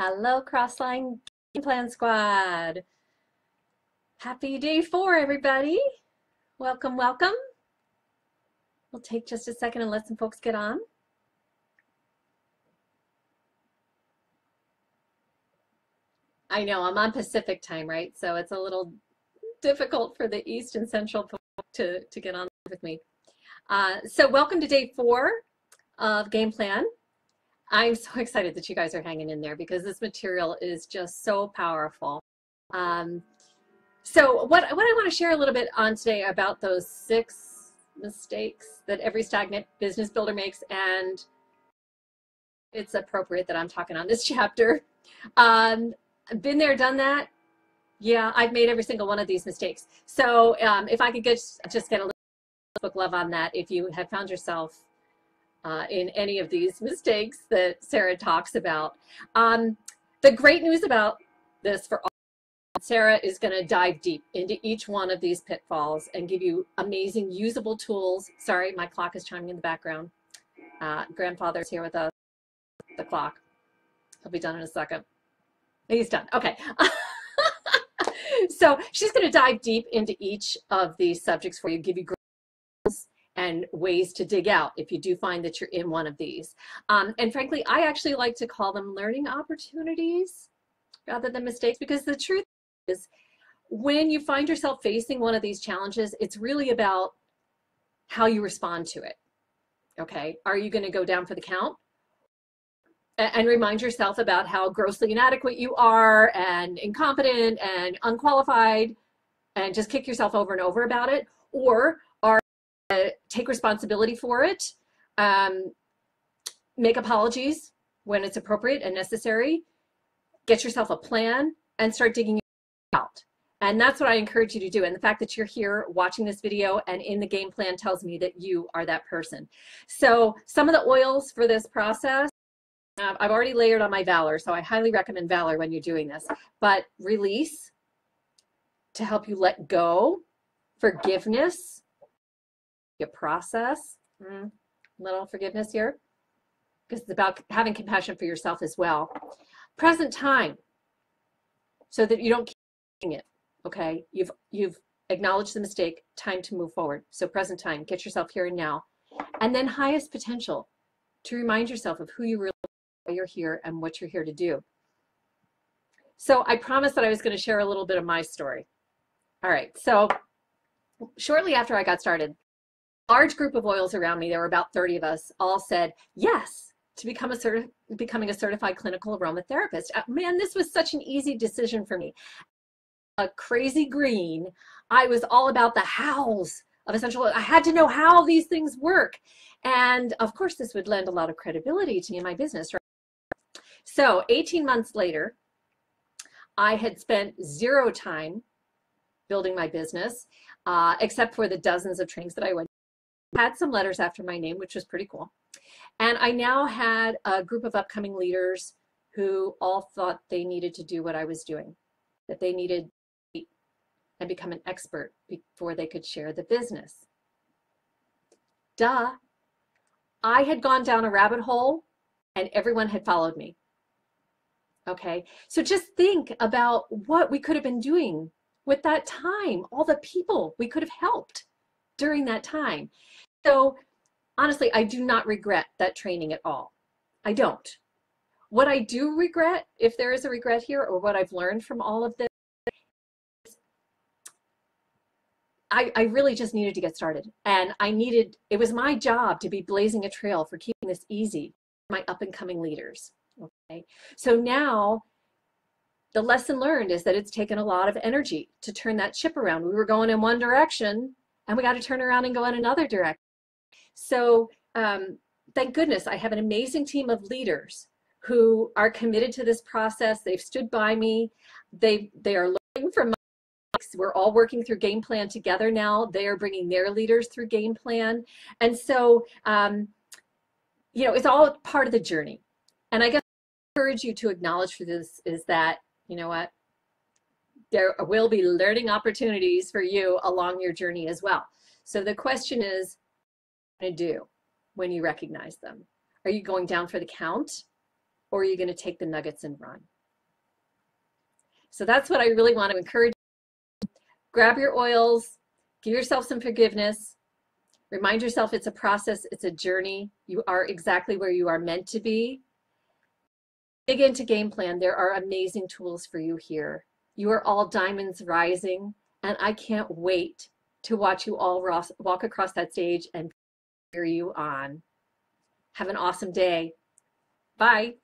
Hello, Crossline Game Plan Squad. Happy day 4, everybody. Welcome, welcome. We'll take just a second and let some folks get on. I know I'm on Pacific time, right? So it's a little difficult for the East and Central folks to get on with me. So welcome to day 4 of Game Plan. I'm so excited that you guys are hanging in there because this material is just so powerful. So what I want to share a little bit on today about those 6 mistakes that every stagnant business builder makes, and it's appropriate that I'm talking on this chapter. Been there, done that. Yeah, I've made every single one of these mistakes. So if I could just get a little book love on that, if you have found yourself in any of these mistakes that Sarah talks about. The great news about this for all, Sarah is going to dive deep into each one of these pitfalls and give you amazing usable tools. Sorry, my clock is chiming in the background. Grandfather's here with us, the clock. He'll be done in a second. He's done. Okay. So she's going to dive deep into each of these subjects for you, give you and ways to dig out if you do find that you're in one of these. And frankly, I actually like to call them learning opportunities rather than mistakes, because the truth is when you find yourself facing one of these challenges, it's really about how you respond to it. Okay, are you going to go down for the count and remind yourself about how grossly inadequate you are and incompetent and unqualified and just kick yourself over and over about it? Or take responsibility for it, make apologies when it's appropriate and necessary, get yourself a plan, and start digging out. And that's what I encourage you to do. And the fact that you're here watching this video and in the game plan tells me that you are that person. So some of the oils for this process, I've already layered on my Valor, so I highly recommend Valor when you're doing this. But release, to help you let go, forgiveness, your process, little forgiveness here, because it's about having compassion for yourself as well. Present time, so that you don't keep doing it. Okay, you've acknowledged the mistake, time to move forward. So present time, get yourself here and now. And then highest potential, to remind yourself of who you really are, why you're here, and what you're here to do. So I promised that I was going to share a little bit of my story. All right, so shortly after I got started, large group of oils around me, there were about 30 of us, all said yes to becoming a certified clinical aromatherapist. Man, this was such an easy decision for me. A crazy green, I was all about the hows of essential oils. I had to know how these things work. And of course, this would lend a lot of credibility to me in my business. Right? So 18 months later, I had spent 0 time building my business, except for the dozens of trainings that I went. Had some letters after my name, which was pretty cool. And I now had a group of upcoming leaders who all thought they needed to do what I was doing, that they needed to and become an expert before they could share the business. Duh. I had gone down a rabbit hole and everyone had followed me. Okay, so just think about what we could have been doing with that time, all the people we could have helped during that time. So honestly, I do not regret that training at all. I don't. What I do regret, if there is a regret here, or what I've learned from all of this, I really just needed to get started. And it was my job to be blazing a trail for keeping this easy for my up and coming leaders. Okay. So now the lesson learned is that it's taken a lot of energy to turn that ship around. We were going in one direction and we got to turn around and go in another direction. So thank goodness I have an amazing team of leaders who are committed to this process. They've stood by me. They are learning from my mistakes. We're all working through game plan together now. They are bringing their leaders through game plan. And so, you know, it's all part of the journey. And I guess I encourage you to acknowledge for this is that, you know what, there will be learning opportunities for you along your journey as well. So the question is, what are you going to do when you recognize them? Are you going down for the count, or are you going to take the nuggets and run? So that's what I really want to encourage. Grab your oils, give yourself some forgiveness, remind yourself it's a process, it's a journey. You are exactly where you are meant to be. Dig into game plan. There are amazing tools for you here. You are all diamonds rising, and I can't wait to watch you all walk across that stage and cheer you on. Have an awesome day. Bye.